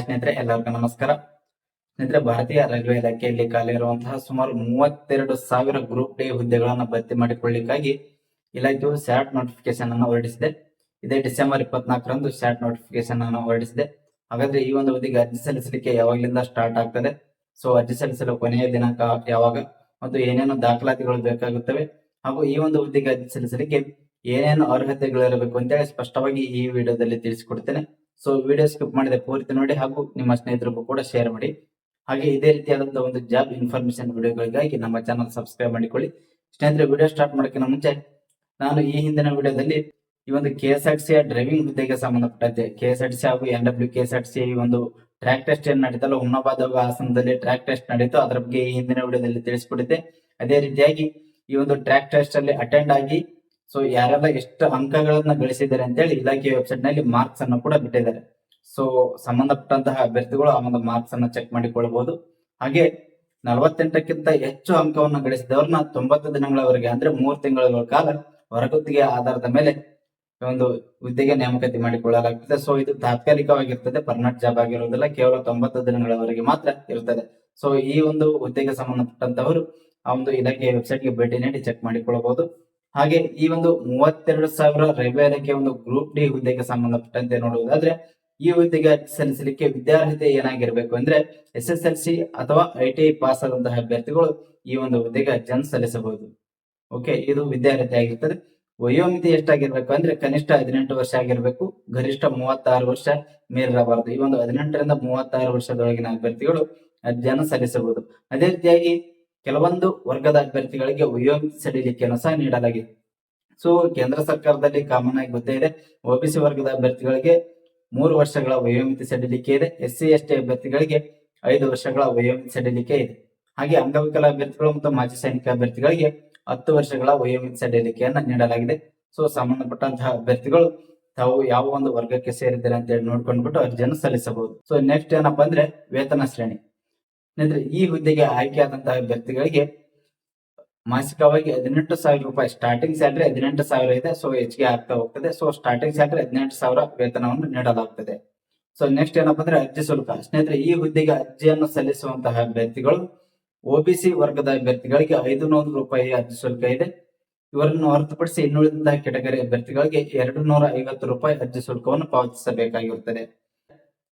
ಸ್ನೇಹಿತರೆ, ಎಲ್ಲರಿಗೂ ನಮಸ್ಕಾರ. ಸ್ನೇಹಿತರೆ, ಭಾರತೀಯ ರೈಲ್ವೆ ಇಲಾಖೆಯಲ್ಲಿ ಖಾಲಿ ಇರುವಂತಹ ಸುಮಾರು 32,000 ಗ್ರೂಪ್ ಡಿ ಹುದ್ದೆಗಳನ್ನು ಭರ್ತಿ ಮಾಡಿಕೊಳ್ಳಿಕ್ಕಾಗಿ ಇಲಾಖೆಯು ಸ್ಯಾಟ್ ನೋಟಿಫಿಕೇಶನ್ ಅನ್ನು ಹೊರಡಿಸಿದೆ. ಇದೇ ಡಿಸೆಂಬರ್ 24ರಂದು ಸ್ಯಾಟ್ ನೋಟಿಫಿಕೇಶನ್ ಅನ್ನು ಹೊರಡಿಸಿದೆ. ಹಾಗಾದ್ರೆ ಈ ಒಂದು ಹುದ್ದೆಗೆ ಅರ್ಜಿ ಸಲ್ಲಿಸಲಿಕ್ಕೆ ಯಾವಾಗಲಿಂದ ಸ್ಟಾರ್ಟ್ ಆಗ್ತದೆ, ಸೊ ಅರ್ಜಿ ಸಲ್ಲಿಸಲು ಕೊನೆಯ ದಿನಾಂಕ ಯಾವಾಗ ಮತ್ತು ಏನೇನು ದಾಖಲಾತಿಗಳು ಬೇಕಾಗುತ್ತವೆ ಹಾಗೂ ಈ ಒಂದು ಹುದ್ದೆಗೆ ಅರ್ಜಿ ಸಲ್ಲಿಸಲಿಕ್ಕೆ ಏನೇನು ಅರ್ಹತೆಗಳಿರಬೇಕು ಅಂತೇಳಿ ಸ್ಪಷ್ಟವಾಗಿ ಈ ವಿಡಿಯೋದಲ್ಲಿ ತಿಳಿಸಿಕೊಡ್ತೇನೆ. ಸೊ ವಿಡಿಯೋ ಸ್ಕಿಪ್ ಮಾಡಿದೆ ಪೂರ್ತಿ ನೋಡಿ ಹಾಗೂ ನಿಮ್ಮ ಸ್ನೇಹಿತರಿಗೂ ಕೂಡ ಶೇರ್ ಮಾಡಿ. ಹಾಗೆ ಇದೇ ರೀತಿಯಾದಂತಹ ಒಂದು ಜಾಬ್ ಇನ್ಫಾರ್ಮೇಶನ್ ವಿಡಿಯೋಗಳಿಗಾಗಿ ನಮ್ಮ ಚಾನಲ್ ಸಬ್ಸ್ಕ್ರೈಬ್ ಮಾಡಿಕೊಳ್ಳಿ. ಸ್ನೇಹಿತರೆ, ವಿಡಿಯೋ ಸ್ಟಾರ್ಟ್ ಮಾಡೋಕ್ಕಿಂತ ಮುಂಚೆ ನಾನು ಈ ಹಿಂದಿನ ವಿಡಿಯೋದಲ್ಲಿ ಈ ಒಂದು KSRTC ಡ್ರೈವಿಂಗ್ ಹುದ್ದೆಗೆ ಸಂಬಂಧಪಟ್ಟಂತೆ KSRTC ಹಾಗೂ NWKSRTC ಈ ಒಂದು ಟ್ರ್ಯಾಕ್ ಟೆಸ್ಟ್ ಏನ್ ನಡೀತಲ್ಲ, ಹುಮ್ನಾಬಾದ್ ಹಾಗೂ ಹಾಸನದಲ್ಲಿ ಟ್ರ್ಯಾಕ್ ಟೆಸ್ಟ್ ನಡೀತು, ಅದರ ಬಗ್ಗೆ ಈ ಹಿಂದಿನ ವಿಡಿಯೋದಲ್ಲಿ ತಿಳಿಸ್ಕೊಟ್ಟಿದ್ದೆ. ಅದೇ ರೀತಿಯಾಗಿ ಈ ಒಂದು ಟ್ರ್ಯಾಕ್ ಟೆಸ್ಟ್ ಅಲ್ಲಿ ಅಟೆಂಡ್ ಆಗಿ ಸೊ ಯಾರೆಲ್ಲ ಎಷ್ಟು ಅಂಕಗಳನ್ನ ಗಳಿಸಿದ್ದಾರೆ ಅಂತೇಳಿ ಇಲಾಖೆ ವೆಬ್ಸೈಟ್ ನಲ್ಲಿ ಮಾರ್ಕ್ಸ್ ಅನ್ನು ಕೂಡ ಬಿಟ್ಟಿದ್ದಾರೆ. ಸೊ ಸಂಬಂಧಪಟ್ಟಂತಹ ಅಭ್ಯರ್ಥಿಗಳು ಆ ಒಂದು ಮಾರ್ಕ್ಸ್ ಅನ್ನ ಚೆಕ್ ಮಾಡಿಕೊಳ್ಳಬಹುದು. ಹಾಗೆ 48ಕ್ಕಿಂತ ಹೆಚ್ಚು ಅಂಕವನ್ನು ಗಳಿಸಿದವ್ರನ್ನ 90 ದಿನಗಳವರೆಗೆ ಅಂದ್ರೆ 3 ತಿಂಗಳ ಕಾಲ ಹೊರಗುತ್ತಿಗೆ ಆಧಾರದ ಮೇಲೆ ಒಂದು ಹುದ್ದೆಗೆ ನೇಮಕಾತಿ ಮಾಡಿಕೊಳ್ಳಲಾಗುತ್ತದೆ. ಸೊ ಇದು ತಾತ್ಕಾಲಿಕವಾಗಿರ್ತದೆ, ಪರ್ಮನೆಂಟ್ ಜಾಬ್ ಆಗಿರುವುದಿಲ್ಲ, ಕೇವಲ 90 ದಿನಗಳವರೆಗೆ ಮಾತ್ರ ಇರುತ್ತದೆ. ಸೊ ಈ ಒಂದು ಹುದ್ದೆಗೆ ಸಂಬಂಧಪಟ್ಟಂತವರು ಆ ಒಂದು ಇಲಾಖೆಯ ವೆಬ್ಸೈಟ್ ಗೆ ಭೇಟಿ ನೀಡಿ ಚೆಕ್ ಮಾಡಿಕೊಳ್ಳಬಹುದು. ಹಾಗೆ ಈ ಒಂದು 32,000 ರೈಲ್ವೆ ಇಲಾಖೆ ಒಂದು ಗ್ರೂಪ್ ಡಿ ಹುದ್ದೆಗೆ ಸಂಬಂಧಪಟ್ಟಂತೆ ನೋಡುವುದಾದ್ರೆ ಈ ಹುದ್ದೆಗೆ ಅರ್ಜಿ ಸಲ್ಲಿಸಲಿಕ್ಕೆ ವಿದ್ಯಾರ್ಹತೆ ಏನಾಗಿರ್ಬೇಕು ಅಂದ್ರೆ SSLC ಅಥವಾ ITI ಪಾಸ್ ಆದಂತಹ ಅಭ್ಯರ್ಥಿಗಳು ಈ ಒಂದು ಹುದ್ದೆಗೆ ಅರ್ಜಿಯನ್ನು ಸಲ್ಲಿಸಬಹುದು. ಓಕೆ, ಇದು ವಿದ್ಯಾರ್ಹತೆ ಆಗಿರ್ತದೆ. ವಯೋಮಿತಿ ಎಷ್ಟಾಗಿರ್ಬೇಕು ಅಂದ್ರೆ ಕನಿಷ್ಠ 18 ವರ್ಷ ಆಗಿರ್ಬೇಕು, ಗರಿಷ್ಠ 36 ವರ್ಷ ಮೀರಿರಬಾರದು. ಈ ಒಂದು 18ರಿಂದ 36 ವರ್ಷದೊಳಗಿನ ಅಭ್ಯರ್ಥಿಗಳು ಅರ್ಜಿಯನ್ನು ಸಲ್ಲಿಸಬಹುದು. ಅದೇ ರೀತಿಯಾಗಿ ಕೆಲವೊಂದು ವರ್ಗದ ಅಭ್ಯರ್ಥಿಗಳಿಗೆ ವಯೋಮಿತಿ ಸಡಿಲಿಕೆಯನ್ನು ಸಹ ನೀಡಲಾಗಿದೆ. ಸೊ ಕೇಂದ್ರ ಸರ್ಕಾರದಲ್ಲಿ ಕಾಮನ್ ಆಗಿ ಗೊತ್ತೇ ಇದೆ, OBC ವರ್ಗದ ಅಭ್ಯರ್ಥಿಗಳಿಗೆ 3 ವರ್ಷಗಳ ವಯೋಮಿತಿ ಸಡಿಲಿಕೆ ಇದೆ, SC ST ಅಭ್ಯರ್ಥಿಗಳಿಗೆ 5 ವರ್ಷಗಳ ವಯೋಮಿತಿ ಸಡಿಲಿಕೆ ಇದೆ. ಹಾಗೆ ಅಂಗವಿಕಲ ಅಭ್ಯರ್ಥಿಗಳು ಮತ್ತು ಮಾಜಿ ಸೈನಿಕ ಅಭ್ಯರ್ಥಿಗಳಿಗೆ 10 ವರ್ಷಗಳ ವಯೋಮಿತಿ ಸಡಿಲಿಕೆಯನ್ನ ನೀಡಲಾಗಿದೆ. ಸೊ ಸಂಬಂಧಪಟ್ಟಂತಹ ಅಭ್ಯರ್ಥಿಗಳು ತಾವು ಯಾವ ಒಂದು ವರ್ಗಕ್ಕೆ ಸೇರಿದ್ದಾರೆ ಅಂತ ಹೇಳಿ ನೋಡ್ಕೊಂಡ್ಬಿಟ್ಟು ಅರ್ಜಿಯನ್ನು ಸಲ್ಲಿಸಬಹುದು. ಸೊ ನೆಕ್ಸ್ಟ್ ಏನಪ್ಪಾ ಅಂದ್ರೆ ವೇತನ ಶ್ರೇಣಿ. ಈ ಹುದ್ದೆಗೆ ಆಯ್ಕೆಯಾದಂತಹ ಅಭ್ಯರ್ಥಿಗಳಿಗೆ ಮಾಸಿಕವಾಗಿ 18,000 ರೂಪಾಯಿ ಸ್ಟಾರ್ಟಿಂಗ್ ಸ್ಯಾಲರಿ 18,000 ಇದೆ. ಸೊ ಹೆಚ್ಚಿಗೆ ಆಗ್ತಾ ಹೋಗ್ತದೆ. ಸೊ ಸ್ಟಾರ್ಟಿಂಗ್ ಸ್ಯಾಲರಿ 18,000 ವೇತನವನ್ನು ನೀಡಲಾಗುತ್ತದೆ. ಸೊ ನೆಕ್ಸ್ಟ್ ಏನಪ್ಪಾ ಅಂದ್ರೆ ಅರ್ಜಿ ಶುಲ್ಕ. ಸ್ನೇಹಿತರೆ, ಈ ಹುದ್ದೆಗೆ ಅರ್ಜಿಯನ್ನು ಸಲ್ಲಿಸುವಂತಹ ಅಭ್ಯರ್ಥಿಗಳು OBC ವರ್ಗದ ಅಭ್ಯರ್ಥಿಗಳಿಗೆ 500 ರೂಪಾಯಿ ಅರ್ಜಿ ಶುಲ್ಕ ಇದೆ. ಇವರನ್ನು ಹೊರತುಪಡಿಸಿ ಇನ್ನುಳಿದಂತಹ ಕೆಟಗರಿ ಅಭ್ಯರ್ಥಿಗಳಿಗೆ 250 ರೂಪಾಯಿ ಅರ್ಜಿ ಶುಲ್ಕವನ್ನು ಪಾವತಿಸಬೇಕಾಗಿರುತ್ತದೆ.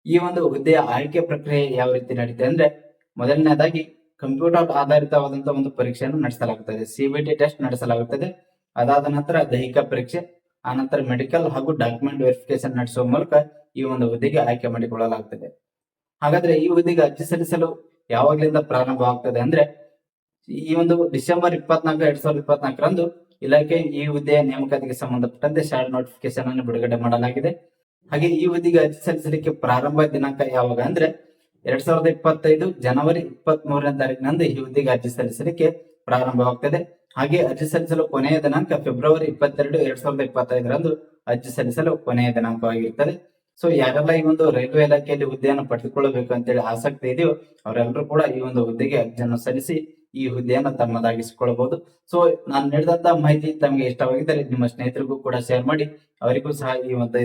ಈ ಒಂದು ಹುದ್ದೆಯ ಆಯ್ಕೆ ಪ್ರಕ್ರಿಯೆ ಯಾವ ರೀತಿ ನಡೀತದೆ ಅಂದ್ರೆ ಮೊದಲನೇದಾಗಿ ಕಂಪ್ಯೂಟರ್ ಆಧಾರಿತವಾದಂತಹ ಒಂದು ಪರೀಕ್ಷೆಯನ್ನು ನಡೆಸಲಾಗುತ್ತದೆ, CBT ಟೆಸ್ಟ್ ನಡೆಸಲಾಗುತ್ತದೆ. ಅದಾದ ನಂತರ ದೈಹಿಕ ಪರೀಕ್ಷೆ, ಆನಂತರ ಮೆಡಿಕಲ್ ಹಾಗೂ ಡಾಕ್ಯುಮೆಂಟ್ ವೆರಿಫಿಕೇಶನ್ ನಡೆಸುವ ಮೂಲಕ ಈ ಒಂದು ಹುದ್ದೆಗೆ ಆಯ್ಕೆ ಮಾಡಿಕೊಳ್ಳಲಾಗುತ್ತದೆ. ಹಾಗಾದ್ರೆ ಈ ಹುದ್ದೆಗೆ ಅರ್ಜಿ ಸಲ್ಲಿಸಲು ಯಾವಾಗಲಿಂದ ಪ್ರಾರಂಭವಾಗ್ತದೆ ಅಂದ್ರೆ ಈ ಒಂದು ಡಿಸೆಂಬರ್ 24, 2024ರಂದು ಇಲಾಖೆ ಈ ಹುದ್ದೆಯ ನೇಮಕಾತಿಗೆ ಸಂಬಂಧಪಟ್ಟಂತೆ ಶಾರ್ಟ್ ನೋಟಿಫಿಕೇಶನ್ ಅನ್ನು ಬಿಡುಗಡೆ ಮಾಡಲಾಗಿದೆ. ಹಾಗೆ ಈ ಹುದ್ದೆಗೆ ಅರ್ಜಿ ಸಲ್ಲಿಸಲಿಕ್ಕೆ ಪ್ರಾರಂಭ ದಿನಾಂಕ ಯಾವಾಗ ಅಂದ್ರೆ 2025 ಜನವರಿ 23ನೇ ತಾರೀಕಿನಂದು ಈ ಹುದ್ದೆಗೆ ಅರ್ಜಿ ಸಲ್ಲಿಸಲಿಕ್ಕೆ ಪ್ರಾರಂಭವಾಗ್ತದೆ. ಹಾಗೆ ಅರ್ಜಿ ಸಲ್ಲಿಸಲು ಕೊನೆಯ ದಿನಾಂಕ ಫೆಬ್ರವರಿ 22, 2025ರಂದು ಅರ್ಜಿ ಸಲ್ಲಿಸಲು ಕೊನೆಯ ದಿನಾಂಕವಾಗಿರುತ್ತದೆ. ಸೊ ಯಾರೆಲ್ಲ ಈ ಒಂದು ರೈಲ್ವೆ ಇಲಾಖೆಯಲ್ಲಿ ಹುದ್ದೆಯನ್ನು ಪಡೆದುಕೊಳ್ಳಬೇಕು ಅಂತೇಳಿ ಆಸಕ್ತಿ ಇದೆಯೋ ಅವರೆಲ್ಲರೂ ಕೂಡ ಈ ಒಂದು ಹುದ್ದೆಗೆ ಅರ್ಜಿಯನ್ನು ಸಲ್ಲಿಸಿ ಈ ಹುದ್ದೆಯನ್ನು ತಮ್ಮದಾಗಿಸಿಕೊಳ್ಳಬಹುದು. ಸೊ ನಾನು ನೀಡಿದಂತಹ ಮಾಹಿತಿ ತಮಗೆ ಇಷ್ಟವಾಗಿದ್ದರೆ ನಿಮ್ಮ ಸ್ನೇಹಿತರಿಗೂ ಕೂಡ ಶೇರ್ ಮಾಡಿ, ಅವರಿಗೂ ಸಹ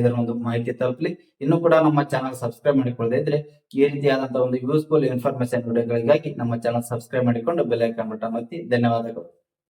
ಇದರ ಒಂದು ಮಾಹಿತಿ ತಲುಪಲಿ. ಇನ್ನು ಕೂಡ ನಮ್ಮ ಚಾನಲ್ ಸಬ್ಸ್ಕ್ರೈಬ್ ಮಾಡಿಕೊಳ್ಳದೆ ಇದ್ರೆ ಈ ರೀತಿಯಾದಂತಹ ಒಂದು ಯೂಸ್ಫುಲ್ ಇನ್ಫಾರ್ಮೇಶನ್ ವಿಡಿಯೋಗಳಿಗಾಗಿ ನಮ್ಮ ಚಾನಲ್ ಸಬ್ಸ್ಕ್ರೈಬ್ ಮಾಡಿಕೊಂಡು ಬೆಲ್ ಐಕಾನ್ ಬಟನ್ ಒತ್ತಿ. ಧನ್ಯವಾದಗಳು.